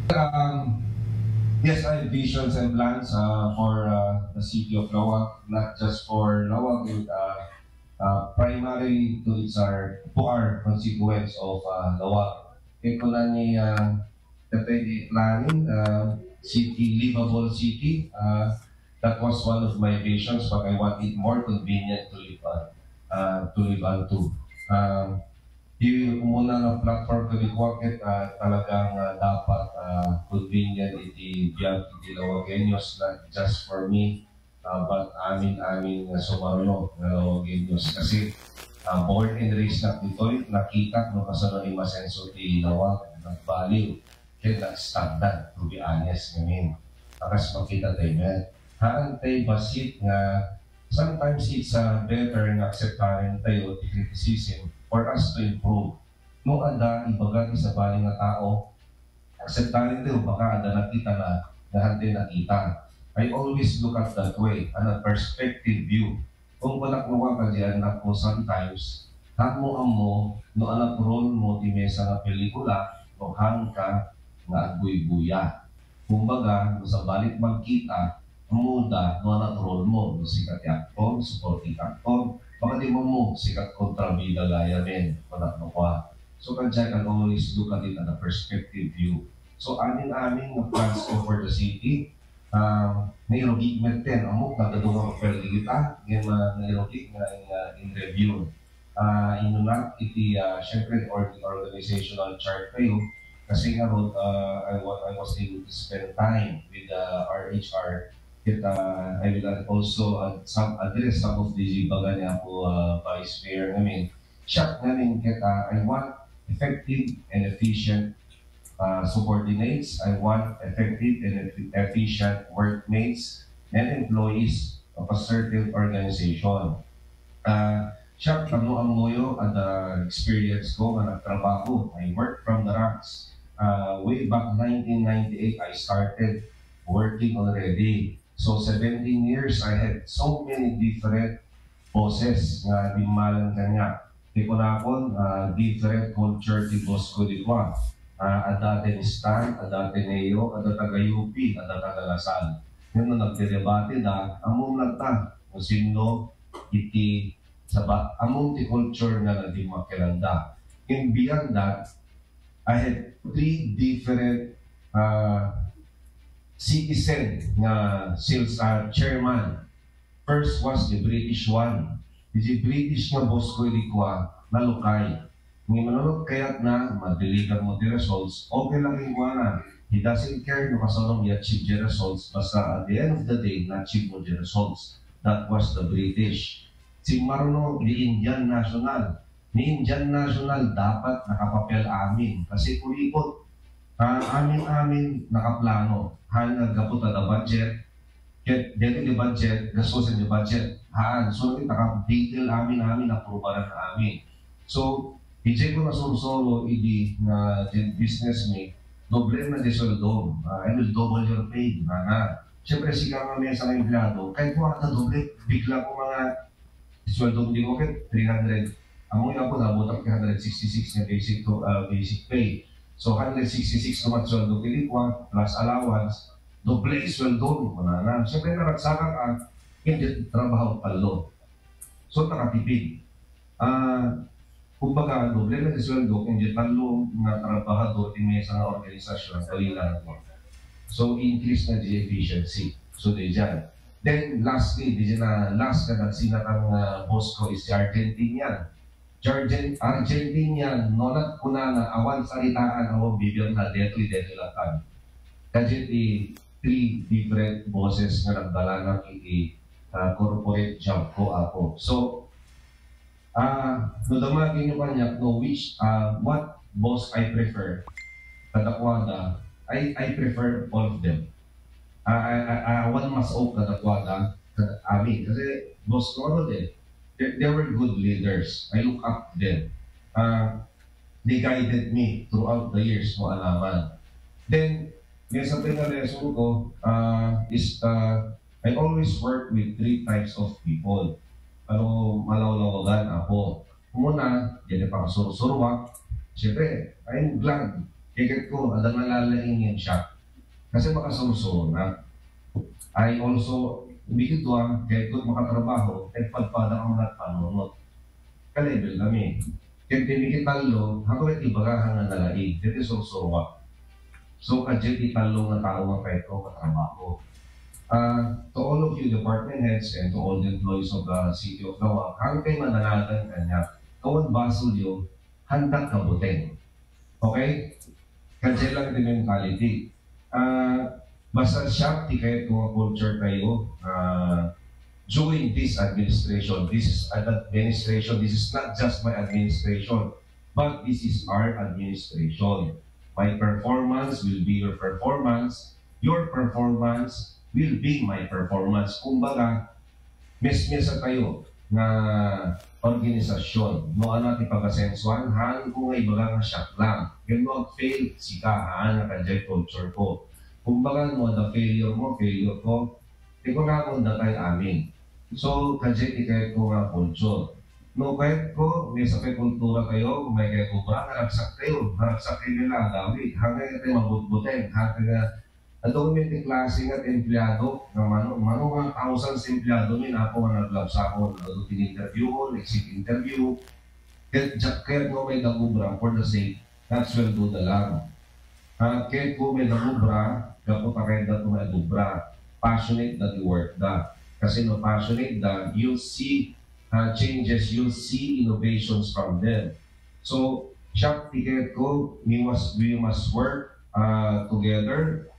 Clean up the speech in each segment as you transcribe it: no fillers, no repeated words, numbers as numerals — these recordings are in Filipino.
Um, yes, I have visions and plans for the city of Lawag, not just for Lawag, but primarily to our constituents of Lawag. Ito na ni the planning city, livable city. That was one of my visions, but I want it more convenient to live on, to. Um, Yung muna ng platform ko ni Quacket, talagang dapat convenient iti biyag iti Lawagenyos, not just for me, but amin sumaruno na Lawagenyos. Kasi born and raised na dito'y nakita no kasano ni Masenso ti Lawag, nagbaliw, kaya nag-standard, to be honest ngayon. Akas makita tayo nga, haantay basit nga, sometimes it's better na acceptarin tayo ti criticism for us to improve. No ada, ibagat sa baling na tao, acceptarin tayo, baka ada nakita na nahante nakita. I always look at that way, a perspective view. Kung balakluwa ka dyan, ako sometimes, hamo mo, no anak role mo, di mesa na pelikula, o hang ka, nga agbuy-buya. Kumbaga, sa balik magkita, muda, no anak role mo, no sikat actor, supporting actor, baka di mo sikat kontrabida gaya men, wanak makwa. So kanyan can always look at it at a perspective view. So amin-amin ng plans ko for the city, mayroong igmenten, amok nagdadungan ko pwede kita, mayroong in review. Inunat iti, syempre, organizational chart kayo, kasi nga ron, I was able to spend time with RHR. I will also address some of the baga niya po Vice Mayor namin. Siya namin kita, I want effective and efficient subordinates. I want effective and efficient workmates and employees of a certain organization. Siya, mo at the experience ko na nagtrabaho. I worked from the ranks. Way back 1998, I started working already. So 17 years, I had so many different bosses nga di malang kanya. Di ko na akong different culture di boss ko di ko. Adate ni Stan, adate Neo, adate taga-UP, adate taga-Lasal. Yun na nagdedebate na, among nagta, kung sino iti sabat, among ti culture nga na di makilanda. And beyond that, I had 3 different citizen na sales chairman. First was the British one. The British na boss ko ilikwa na lukay. Ngayon manunod kaya't na madiligan mo the results, okay lang yung na. He doesn't care no kasanong i-achieve the results, basta at the end of the day, na-achieve mo the results. That was the British. Si Marunong, the Indian National. Ni Indian National dapat nakapapel amin kasi kurikot. Amin nakaplano. Nagkapot na budget. Dito yung budget, gastusin yung budget. So naka-detail amin approval na amin. So, DJ ko na solo idi na business me, doble na di sweldo. I will double your pay. Siyempre, siya nga may sa empleyado, kahit po ata doble, bigla ko mga sweldo hindi ko kahit 300. Ang muna po nabutang 166 na basic pay. So 166 naman sweldo kilikwa plus allowance, doble sweldo mo na. Siyempre naragsakan ka, hindi trabaho palo. So nakatipid. Kumbaga, doble na sweldo kung di palo na trabahador in may isang organisasyon kalilan mo. So increase na the efficiency. So di dyan. Then lastly, di dyan na last na nagsinatang boss ko is si Argentinian. Argentinian, nonat ko na awan salitaan ako bibiyang na deto'y latan. Kasi 3 different bosses na nagdala ng corporate job ko ako. So, no damagin nyo kanya, no which, what boss I prefer, kadakwada, I prefer all of them. One mas kadakwada, amin. Kasi boss ko ano din, they were good leaders. I look up to them. They guided me throughout the years mo alaman. Then, may sa pinaleson ko is I always work with 3 types of people. Ano, malawlawagan ako. Muna, yan pa kasursurwak. Siyempre, I'm glad Ikat ko, adang nalalaing yan siya. Kasi makasumso na. I also, bigit ko kahit ko makatrabaho, kahit pagpada ang mga panunod. Ka-level kami. Kahit tinigit talo, hanggang ibagahan na nalaing. Kahit susuwa. So, kadyan italo nga tao ang kahit ko katrabaho. To all of you department heads and to all the employees of the City of Lawag, hanggang kayo mananagan kanya, kawan basol yung handak kabuteng. Okay? Kadyan lang din mentality. Basta siya, di kahit kung culture kayo, during this administration, this is an administration, this is not just my administration, but this is our administration. My performance will be your performance will be my performance. Kumbaga, mes-mesa kayo na organisasyon. No ano natin pagkasensuan, haan ko nga ibaga nga siya lang. Yung mag-fail, sika, haan nga ka culture ko. Kumbaga, no, the failure mo, failure ko, di ko na akong datay amin. So, kadya ikay ko nga culture. No, kahit ko, may sa kultura kayo, may kaya ko ba, naragsak kayo nila, dawit, hanggang kayo mabutbuteng, hanggang ang may klase nga empleyado, nga mano nga thousands empleyado min, ako nga naglabs ako, interview mo, exit interview, kaya ko may nagubra for the sake, that's well do the lang. Kaya ko may nagubra, kapag kayo na ito may nagubra, passionate that you work that. Kasi no passionate that, you'll see changes, you'll see innovations from them. So, shop ticket ko, we must work together.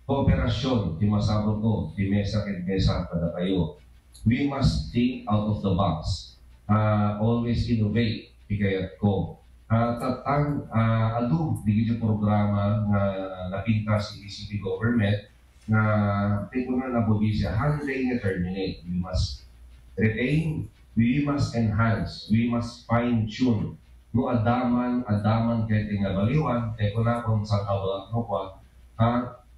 Kooperasyon, di masabot ko, di mesa kit mesa kada kayo. We must think out of the box. Always innovate, ikayat ko. Tatang adu, di yung programa na napinta si PCP government na tingko na nabobisya, handling and terminate. We must retain, we must enhance, we must fine-tune. No adaman kaya tingabaliwan, kaya ko na kung sa tawag no kwa,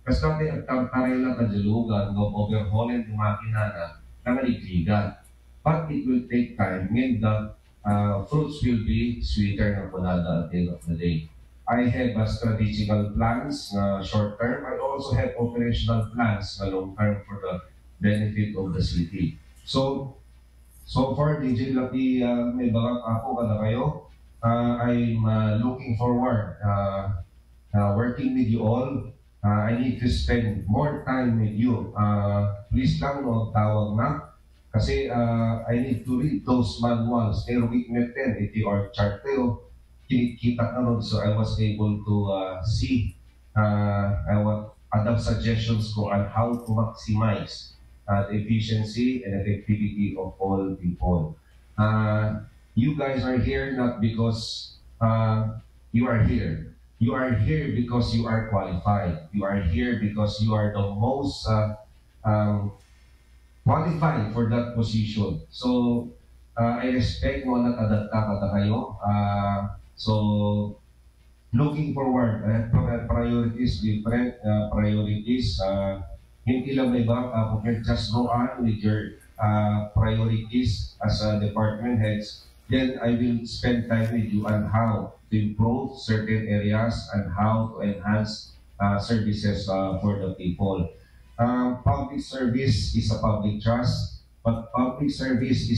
kasi natin agtaray lang kadyalugan, no overhauling yung makina na nangaligligan. But it will take time, and the fruits will be sweeter na punada at the end of the day. I have strategical plans na short term. I also have operational plans na long term for the benefit of the city. So far, DJ Lucky, may bagang ako kada kayo. I'm looking forward working with you all. I need to spend more time with you. Please lang no, tawag na. Kasi I need to read those manuals. Pero witness 10, iti or chart tayo. Kinikita na nun. So I was able to see adapt suggestions ko on how to maximize the efficiency and effectivity of all people. You guys are here not because you are here. You are here because you are qualified. You are here because you are the most qualified for that position. So, I respect mo na kadata kada kayo. So, looking forward, priorities, different priorities. Hindi lang may iba, just go on with your priorities as a department heads. Then I will spend time with you on how to improve certain areas and how to enhance services for the people. Public service is a public trust, but public service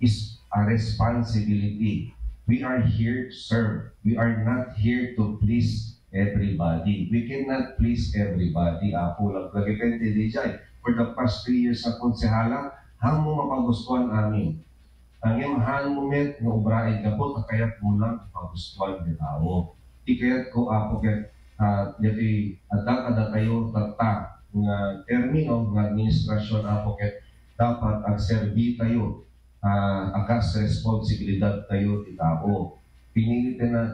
is a responsibility. We are here to serve. We are not here to please everybody. We cannot please everybody. Ako lang kagipente di dyan. For the past 3 years na konsehala, hamo mapagustuhan amin. Ang imahal mo met, nga ubrain ka po, kakayat mo lang pagustuhan ng tao. Ikayat ko ako kaya, dati, ada tayo, tata, nga termino, nga administrasyon ako kaya, dapat ang serbi tayo, akas responsibilidad tayo ti tao. Pinili na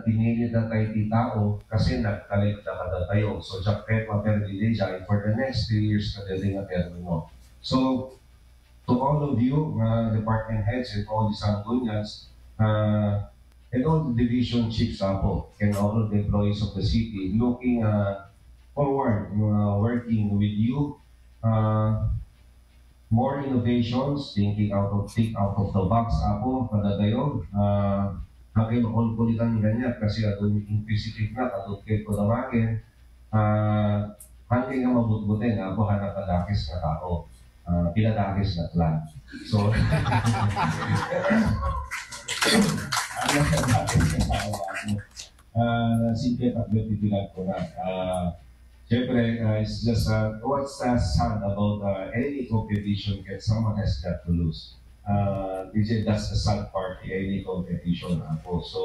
tayo ti tao, kasi nagkalit na kada tayo. So, jakret maperdi dyan, for the next 3 years na dali nga termino. So, to all of you, department heads and all the Sanggunians, and all the division chiefs po, and all of the employees of the city, looking forward, working with you, more innovations, think out of the box po, kadadayo, hanggang makulkulitan ganyan kasi atong inquisitive na katutkit ko tawagin hanggang nga mabutbutin ako hanap kadakis na tao pinadakis na clan so simple pagbibilang ko na siyempre it's just what's sad about any competition that someone has got to lose that's the sad part in any competition ako so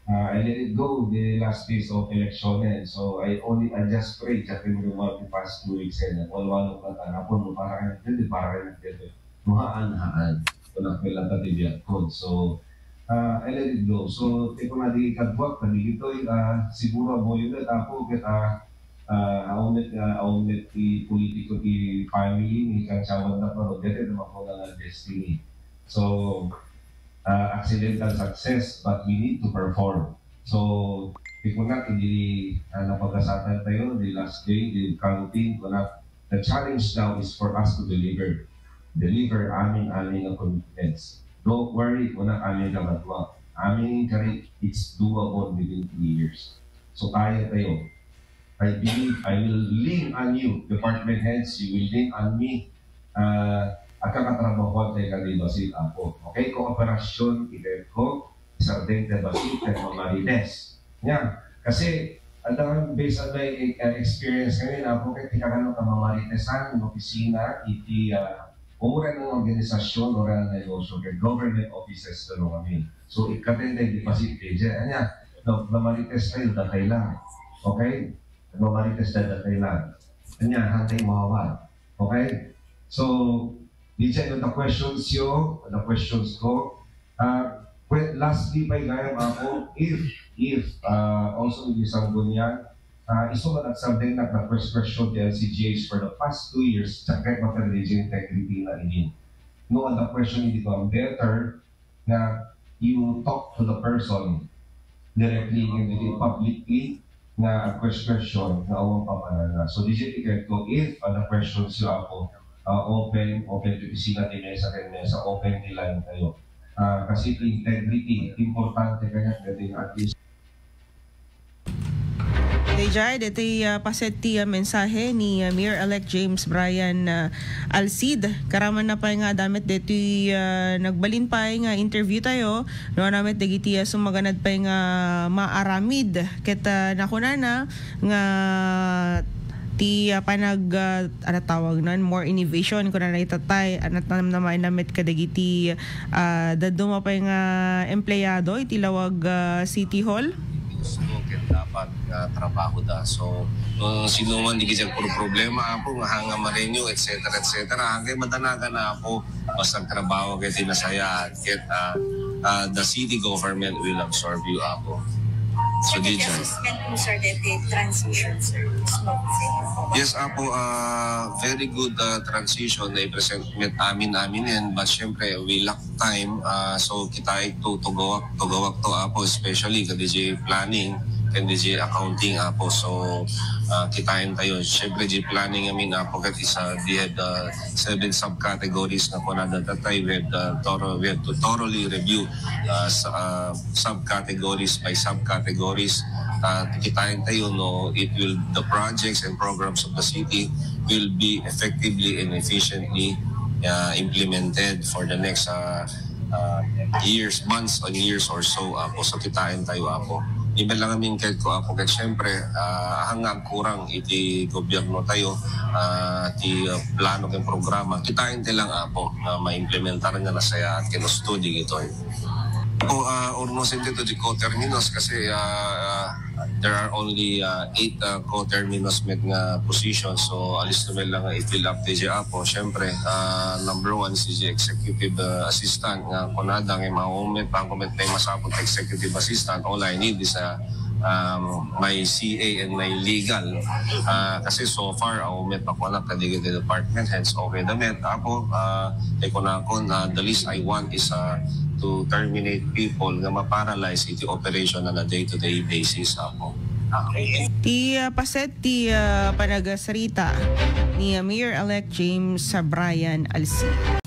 I let it go the last days of election so I just pray that in the past 2 weeks wala ka tanapon mo para kayo mahaan kung kailan ka tibiyat ko so I let it go. So, teko na di kadwak, ito'y siguro mo yun at ako kita aumet ti politiko ti family ni kang sawan na pero dito naman po na destiny. So, accidental success but we need to perform. So, teko na hindi napagkasatan tayo the last day, the counting ko na the challenge now is for us to deliver amin ng commitments. Don't worry, wala kami gamatwa. Amin kari, it's doable within 3 years. So kaya tayo. I believe I will lean on you, department heads, you will lean on me. At kakatrabaho tayo kalibasit ako. Okay, kooperasyon, ilet ko, sardeng debasit, at mamarines. Yan. Kasi, based on my experience ngayon, ako kaya tikakano ka mamarinesan, opisina, Ora ng organisasyon, ora ng negosyo, kaya government offices na kami. So, ikatenday di pasit kaya. Anya, mamarites tayo na kailangan. Okay? Mamarites tayo na kailangan. Anya, hantay mawawal. Okay? So, di dyan the questions ko. Lastly, pa gaya ako, if also yung isang bunyan, isulat at something na first question the LCGH for the past 2 years sakit maka-religion integrity na ini. No, the question hindi ko better na you talk to the person directly and publicly na question na awang pamanana. So, digit ko if the questions yung ako open to isina din sa mesa, open nila kayo. Kasi integrity, importante kanya pwedeng at least Jai, dito paset ti mensahe ni Mayor-elect James Brian Alcid. Karaman na pa nga damit dito nagbalin pa nga interview tayo. No namin dagiti sumaganad pa nga maaramid ket nakunana nga ti panag tawag nan more innovation ko na itatay anat naman namit kadagiti daduma pa nga empleyado iti lawag City Hall. Dapat trabaho da. So, sino man di kaya puro problema ako, nga hanga marenyo, etc. Hanggang madanaga na ako, basta trabaho kaya tinasaya, get the city government will absorb you ako. So, di dyan. Yes, Apo, very good transition na i-present amin yan. But syempre, we lack time. So, kita ito tugawak to, Apo, especially kasi planning and DJ accounting Apo. So, kitain tayo. Syempre, G planning Apo, kat isa, they had 7 subcategories na po na datatay. We have to thoroughly review subcategories by subcategories. Kitain tayo, no, the projects and programs of the city will be effectively and efficiently implemented for the next months or years or so, Apo. So, kitain tayo, Apo. Iba lang amin kahit ko ako kahit syempre hanggang kurang iti gobyerno tayo ti plano ng programa kitain lang Apo na ma-implementar nga na saya at kinustudi ito ako almost into the co-terminus kasi there are only 8 co-terminus met nga positions so alis naman lang i-fill up DJ Apo syempre number 1 si executive assistant nga kunada nga maumet pangkomet na masapot executive assistant all I need is my CA and my legal kasi so far umet ako na kadigit the department hence okay na met Apo the least I want is to terminate people nga ma-paralyze iti operation on a day-to-day basis Apo. Okay. Ti paset ti panagasarita ni Mayor-elect James Brian Alcid.